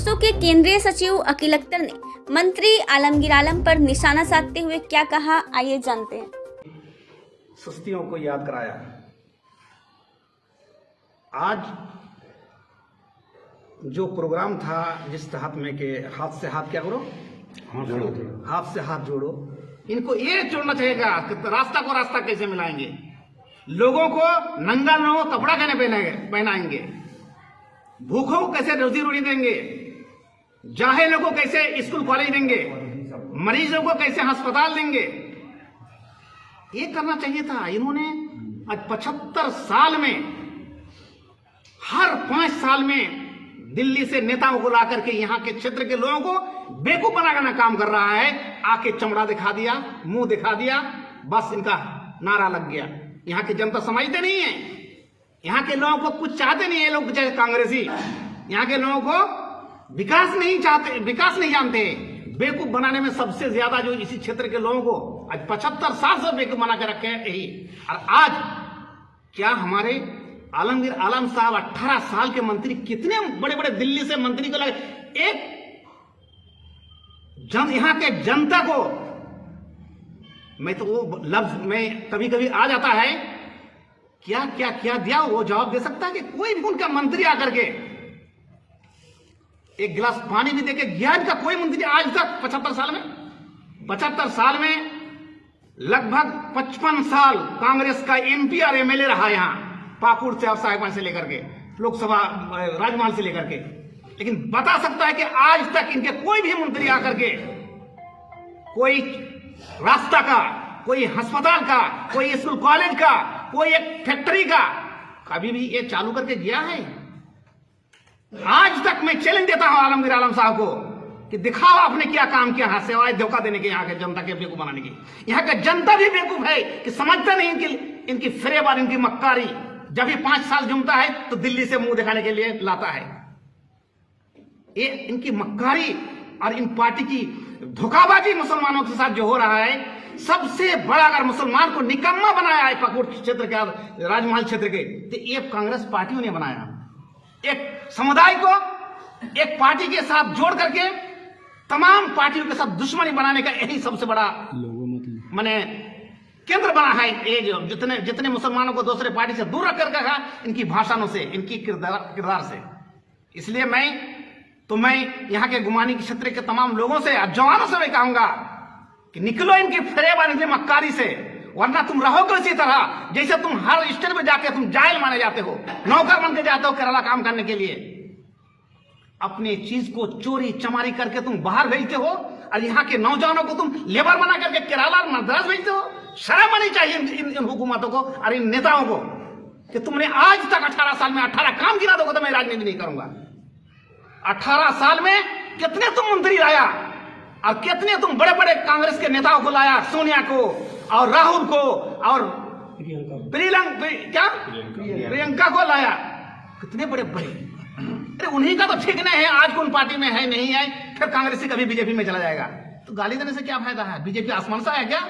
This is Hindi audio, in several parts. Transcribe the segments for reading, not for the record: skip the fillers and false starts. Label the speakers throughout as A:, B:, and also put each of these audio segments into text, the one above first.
A: आजसू के केंद्रीय सचिव अकील अख्तर ने मंत्री आलमगीर आलम पर निशाना साधते हुए क्या कहा, आइए जानते हैं।
B: सुस्तियों को याद कराया। आज जो प्रोग्राम था जिस तहत में के हाथ से हाथ क्या करो, हाथ से हाथ जोड़ो, इनको ये जोड़ना चाहिएगा कि रास्ता को रास्ता कैसे मिलाएंगे, लोगों को नंगा नो कपड़ा कहने पहनाएंगे, भूखों को कैसे रोजी रोटी देंगे, जाहिलों को कैसे स्कूल कॉलेज देंगे, मरीजों को कैसे अस्पताल देंगे, ये करना चाहिए था। इन्होंने आज 75 साल में हर 5 साल में दिल्ली से नेताओं को लाकर के यहाँ के क्षेत्र के लोगों को बेवकूफ बनाकर काम कर रहा है। आके चमड़ा दिखा दिया, मुंह दिखा दिया, बस इनका नारा लग गया। यहाँ की जनता समझते नहीं है, यहाँ के लोगों को कुछ चाहते नहीं है। लोग चाहे कांग्रेसी यहाँ के लोगों को विकास नहीं चाहते, विकास नहीं जानते। बेवकूफ बनाने में सबसे ज्यादा जो इसी क्षेत्र के लोगों को आज 75 साल से बेवकूफ बना के रखे हैं यही। और आज क्या हमारे आलमगीर आलम साहब 18 साल के मंत्री, कितने बड़े बड़े दिल्ली से मंत्री को लगे, एक यहाँ के जनता को, मैं तो वो लफ्ज में कभी कभी आ जाता है, क्या क्या क्या दिया वो जवाब दे सकता है कि कोई भी उनका मंत्री आकर के एक गिलास पानी भी देके गया इनका कोई मंत्री आज तक 75 साल में लगभग 55 साल कांग्रेस का एमपी और एमएलए रहा यहाँ पाकुड़ से और साहिबगंज से लेकर के लोकसभा राजमहल से लेकर के, लेकिन बता सकता है कि आज तक इनके कोई भी मंत्री आकर के कोई रास्ता का, कोई अस्पताल का, कोई स्कूल कॉलेज का, कोई एक फैक्ट्री का कभी भी ये चालू करके गया है? आज तक मैं चैलेंज देता हूं आलमगीर आलम साहब को कि दिखाओ आपने क्या काम किया है, सिवाय धोखा देने के, यहाँ के जनता के बेवकूफ बनाने की। यहाँ का जनता भी बेवकूफ है कि समझता नहीं इनकी फरेब और इनकी मक्कारी। जब भी 5 साल जमता है तो दिल्ली से मुंह दिखाने के लिए लाता है। ये इनकी मक्कारी और इन पार्टी की धोखाबाजी मुसलमानों के साथ जो हो रहा है, सबसे बड़ा अगर मुसलमान को निकम्मा बनाया है पाकुड़ क्षेत्र के, राजमहल क्षेत्र के, तो ये कांग्रेस पार्टियों ने बनाया। एक समुदाय को एक पार्टी के साथ जोड़ करके तमाम पार्टियों के साथ दुश्मनी बनाने का यही सबसे बड़ा माने केंद्र बना है। ये जो जितने मुसलमानों को दूसरे पार्टी से दूर रख कर रखा, इनकी भाषणों से, इनकी किरदार से। इसलिए मैं यहाँ के गुमानी के क्षेत्र के तमाम लोगों से, जवानों से मैं कहूंगा कि निकलो इनकी फरेब और इनकी मक्कारी से, वरना तुम रहोगे इसी तरह जैसे तुम हर स्टेट में जाके तुम जायल माने जाते हो, नौकर बन के जाते हो केरला काम करने के लिए। अपनी चीज को चोरी चमारी करके तुम बाहर भेजते हो और यहाँ के नौजवानों को तुम लेबर बना करके केरला और मद्रास भेजते हो। शर्म आनी चाहिए इन हुकूमतों को और इन नेताओं को कि तुमने आज तक 18 साल में 18 काम गिरा दोगे तो मैं राजनीति नहीं करूंगा। 18 साल में कितने तुम मंत्री लाया और कितने तुम बड़े बड़े कांग्रेस के नेताओं को लाया, सोनिया को और राहुल को और प्रियंका को लाया, कितने बड़े बड़े। अरे उन्हीं का तो ठीक नहीं है, आज कौन पार्टी में है नहीं है, फिर कांग्रेसी कभी बीजेपी में चला जाएगा। तो गाली देने से क्या फायदा है? बीजेपी आसमान से है क्या?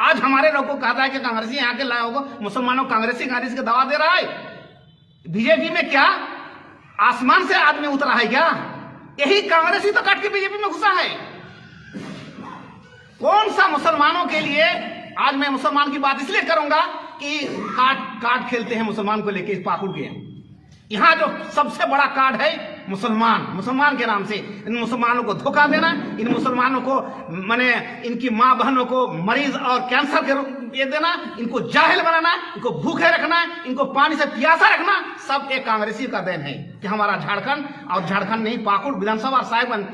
B: आज हमारे लोगों को कहता है कि कांग्रेसी यहाँ के लाओ को मुसलमानों कांग्रेसी का दवा दे रहा है। बीजेपी में क्या आसमान से आदमी उतरा है क्या? यही कांग्रेसी तो काट के बीजेपी में घुसा है। कौन सा मुसलमानों के लिए? आज मैं मुसलमान की बात इसलिए करूंगा कि काट खेलते हैं मुसलमान को लेके इस पाकुड़ के। यहाँ जो सबसे बड़ा कार्ड है मुसलमान के नाम से, इन मुसलमानों को धोखा देना, इन मुसलमानों को माने इनकी माँ बहनों को मरीज और कैंसर के ये देना, इनको जाहिल बनाना, इनको भूखे रखना, इनको पानी से प्यासा रखना, सब एक कांग्रेसी का देन है कि हमारा झारखंड नहीं, पाकुड़ विधानसभा और साहिबगंज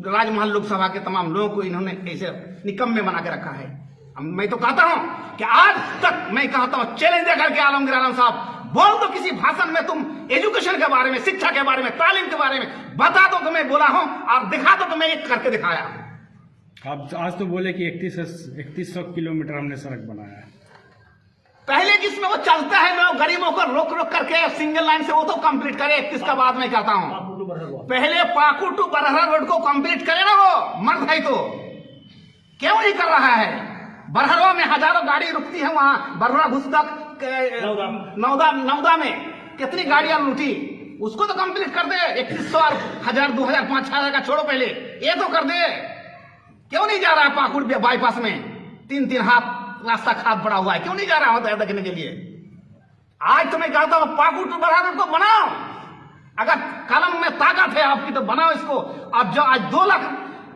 B: राजमहल लोकसभा के तमाम लोगों को इन्होंने ऐसे निकम्मे बना के रखा है। मैं तो कहता हूं कि आज तक मैं कहता हूं चैलेंज दे करके आलमगीर आलम साहब बोल दो किसी भाषण में, तुम एजुकेशन के बारे में, शिक्षा के बारे में, तालीम के बारे में बता दो कि मैं बोला हूं और दिखा दो कि मैं एक करके दिखाया।
C: आप आज तो बोले कि 3100 किलोमीटर हमने सड़क बनाया है।
B: पहले जिसमें वो चलता है लोग गरीबों को रोक करके सिंगल लाइन से वो तो कंप्लीट करे। 31 का बाद में करता हूं, पहले पाकुड़ टू बरहरा रोड को कंप्लीट करे ना, वो मर्द है तो क्यों नहीं कर रहा है? बरहरा में हजारों गाड़ी रुकती है, वहां बरहरा घुस तक नौदा में कितनी गाड़ियां लूटी, उसको तो कंप्लीट कर दे। 2100 और 1000 2000 5000 का छोड़ो, पहले ये तो कर दे। क्यों नहीं जा रहा पाकुड़ बाईपास में? 3-3 हाथ रास्ता खाद पड़ा हुआ है, क्यों नहीं जा रहा होता देखने के लिए? आज तो मैं कहता हूं पाकुड़ टू बरहानपुर को बनाओ। अगर कलम में ताकत है आपकी तो बनाओ इसको। अब जो आज 2 लाख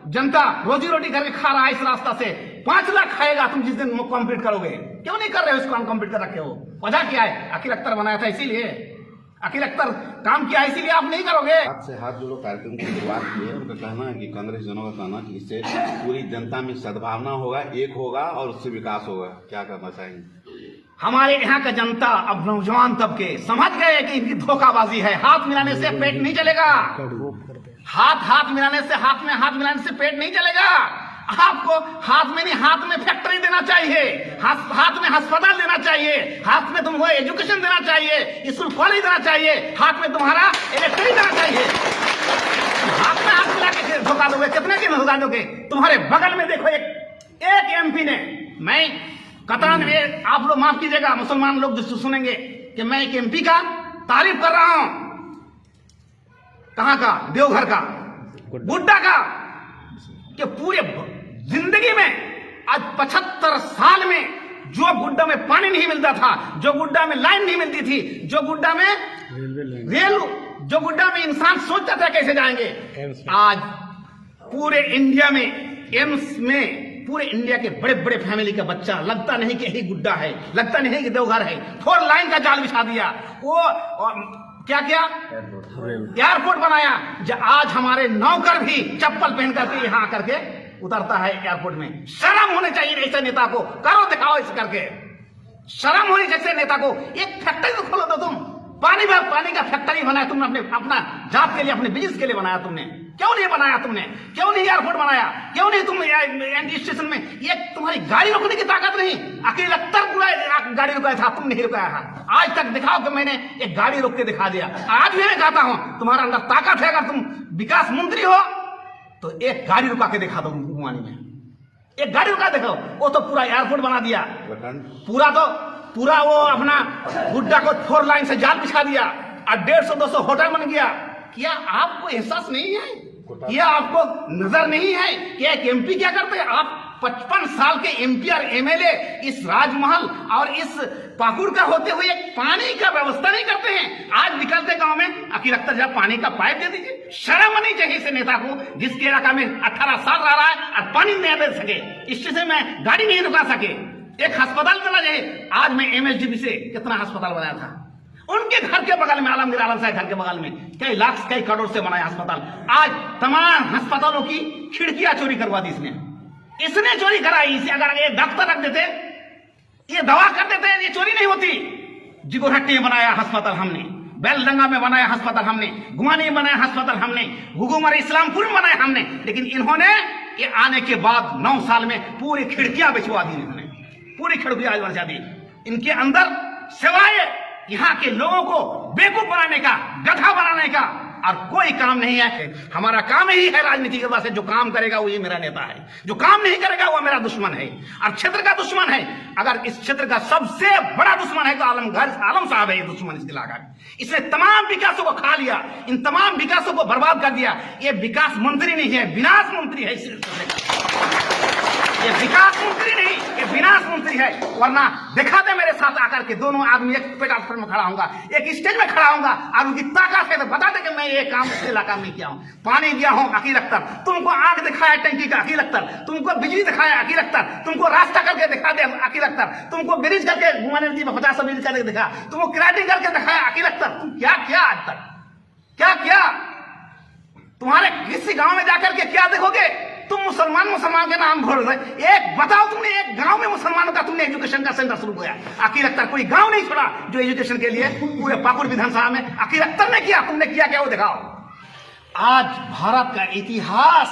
B: जनता रोजी रोटी करके खा रहा है इस रास्ता से, 5 लाख खाएगा तुम जिस दिन कंप्लीट करोगे। क्यों नहीं कर रहे हो इसको? अनकम्प्लीट कर रखे हो। वजह क्या है? अकील अख्तर बनाया था इसीलिए, अकील अख्तर काम किया इसीलिए आप नहीं करोगे।
D: हाथ से हाथ जोड़ो कार्यक्रम की शुरुआत की है। उनका कहना है कि कांग्रेस जनों का कहना कि इससे पूरी जनता में सद्भावना होगा, एक होगा और उससे विकास होगा। क्या करना चाहेंगे?
B: हमारे यहाँ का जनता अब नौजवान तबके समझ गए कि इनकी धोखाबाजी है। हाथ मिलाने से पेट नहीं चलेगा। हाथ मिलाने से, हाथ में हाथ मिलाने से पेट नहीं चलेगा। आपको हाथ में नहीं, हाथ में फैक्ट्री देना चाहिए, हाथ में अस्पताल देना चाहिए, हाथ में तुमको एजुकेशन देना चाहिए, स्कूल कॉलेज देना चाहिए, हाथ में तुम्हारा इलेक्ट्रिक देना चाहिए। हाथ में हाथ मिला के धोखा दोगे? कितने की धोखा दोगे? तुम्हारे बगल में देखो एक एमपी ने, मैं कतरन में, आप लोग माफ कीजिएगा मुसलमान लोग जो सुनेंगे कि मैं एक एमपी का तारीफ कर रहा हूं। कहां का? देवघर का, गुड्डा का, कि पूरे जिंदगी में आज 75 साल में जो गुड्डा में पानी नहीं मिलता था, जो गुड्डा में लाइन नहीं मिलती थी, जो गुड्डा में रेल, जो गुड्डा में इंसान सोचता था कैसे जाएंगे, आज पूरे इंडिया में एम्स में पूरे इंडिया के बड़े बड़े फैमिली का बच्चा, लगता नहीं कि यही गुड्डा है, लगता नहीं कि देवघर है। 4 लाइन का जाल बिछा दिया, वो क्या क्या एयरपोर्ट बनाया। आज हमारे नौकर भी चप्पल पहन करके यहाँ आकर के उतरता है एयरपोर्ट में। शर्म होनी चाहिए ऐसे नेता को। करो दिखाओ इस करके, शर्म होनी जैसे नेता को। एक फैक्ट्री तो खोलो, तो तुम पानी का फैक्ट्री बनाया तुमने, अपना जात के लिए, अपने बिजनेस के लिए बनाया तुमने। क्यों नहीं बनाया तुमने? क्यों नहीं एयरपोर्ट बनाया? क्यों नहीं तुम एनडी स्टेशन में? ये तुम्हारी गाड़ी रोकने की ताकत नहीं। अकील अख्तर पूरा गाड़ी रुकाया था, तुम नहीं रुकाया था। आज तक दिखाओ कि मैंने एक गाड़ी रोक के दिखा दिया। आज भी मैं कहता हूं तुम्हारा अंदर ताकत है। अगर तुम विकास मंत्री हो तो एक गाड़ी रुका के दिखा दो। गुमानी में एक गाड़ी रुका देखो, वो तो पूरा एयरपोर्ट बना दिया। पूरा वो अपना गुड्डा को 4 लाइन से जाल बिछा दिया और 150-200 होटल बन गया। क्या आपको एहसास नहीं है? क्या आपको नजर नहीं है कि एक एमपी क्या करते हैं? आप 55 साल के एमपी और एमएलए इस राजमहल और इस पाकुड़ का होते हुए पानी का व्यवस्था नहीं करते हैं। आज निकलते गांव में अकील अख्तर जब पानी का पाइप दे दीजिए। शर्म नहीं चाहिए इसे नेता को, जिसके इलाका में 18 साल रह रहा है और पानी नहीं दे सके, स्टेशन में गाड़ी नहीं रुका सके, एक अस्पताल देना चाहिए। आज मैं एमएसडीपी से कितना अस्पताल बनाया था, उनके घर के बगल में, आलमगीर आलम साहब घर के बगल में कई लाख कई करोड़ से बनाया अस्पताल। आज तमाम अस्पतालों की खिड़कियां चोरी करवा दी इसने चोरी कराई। इसे अगर ये डॉक्टर रख देते, ये दवा कर देते, ये चोरी नहीं होती। जिगोरहट्टी में बनाया अस्पताल हमने, बेलडंगा में बनाया अस्पताल हमने, गुमानी में बनाया अस्पताल हमने, हुगुमर इस्लामपुर में बनाया हमने। लेकिन इन्होंने ये आने के बाद 9 साल में पूरी खिड़कियां बिछवा दी, इन्होंने पूरी खिड़कियां बिछवा दी। इनके अंदर सिवाय यहाँ के लोगों को बेवकूफ बनाने का, गधा बनाने का और कोई काम नहीं है। हमारा काम ही है राजनीति के वास्ते, जो काम करेगा वही मेरा नेता है, जो काम नहीं करेगा वो मेरा दुश्मन है और क्षेत्र का दुश्मन है। अगर इस क्षेत्र का सबसे बड़ा दुश्मन है तो आलम साहब है। ये दुश्मन इस इलाका का, इसने तमाम विकासों को खा लिया, इन तमाम विकासों को बर्बाद कर दिया। ये विकास मंत्री नहीं है, विनाश मंत्री है। ये विकास मंत्री नहीं, ये विनाश मंत्री है। वरना दिखा दे मेरे साथ आकर के, दोनों आदमी एक प्लेटफॉर्म में खड़ा होगा, एक स्टेज में खड़ा होगा और उनकी ताकत है तो बता दे कि मैं ये काम इस इलाका में किया हूं। पानी दिया हूं अकील अख्तर, तुमको आग दिखाया टंकी का अकील अख्तर, तुमको बिजली दिखाया अकील अख्तर, तुमको रास्ता करके दिखा दे अकील अख्तर, तुमको ब्रिज करके घुमाने में 50 ब्रिज करके दिखा, तुमको क्राइटिंग करके दिखाया अकील अख्तर। तुम क्या किया आज तक? क्या किया? तुम्हारे किसी गांव में जाकर के क्या देखोगे? तुम मुसलमान के नाम भर रहे। एक बताओ, तुमने एक गांव में मुसलमानों का तुमने एजुकेशन का सेंटर शुरू किया? अकील अख्तर कोई गांव नहीं छोड़ा जो एजुकेशन के लिए पूरे पाकुड़ विधानसभा में अकील अख्तर ने किया। तुमने किया क्या वो दिखाओ। आज भारत का इतिहास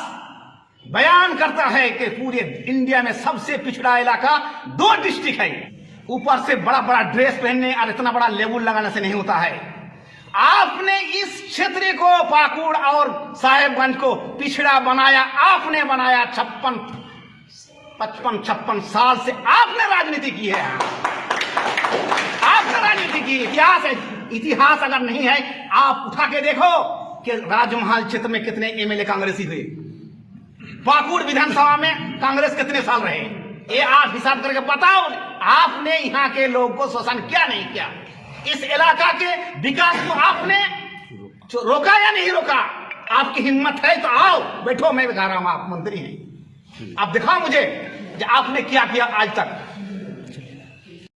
B: बयान करता है कि पूरे इंडिया में सबसे पिछड़ा इलाका 2 डिस्ट्रिक्ट है। ऊपर से बड़ा बड़ा ड्रेस पहनने और इतना बड़ा लेबल लगाने से नहीं होता है। आपने इस क्षेत्र को, पाकुड़ और साहेबगंज को पिछड़ा बनाया, आपने बनाया। 55 साल से आपने राजनीति की है, आपने राजनीति की। इतिहास है, इतिहास अगर नहीं है, आप उठा के देखो कि राजमहल क्षेत्र में कितने एमएलए कांग्रेसी हुए, पाकुड़ विधानसभा में कांग्रेस कितने साल रहे, ये आप हिसाब करके बताओ। आपने यहाँ के लोगों को शोषण किया नहीं किया? इस इलाका के विकास को आपने रोका या नहीं रोका? आपकी हिम्मत है तो आओ बैठो, मैं बता रहा हूं, आप मंत्री हैं, आप दिखाओ मुझे कि आपने क्या किया आज तक।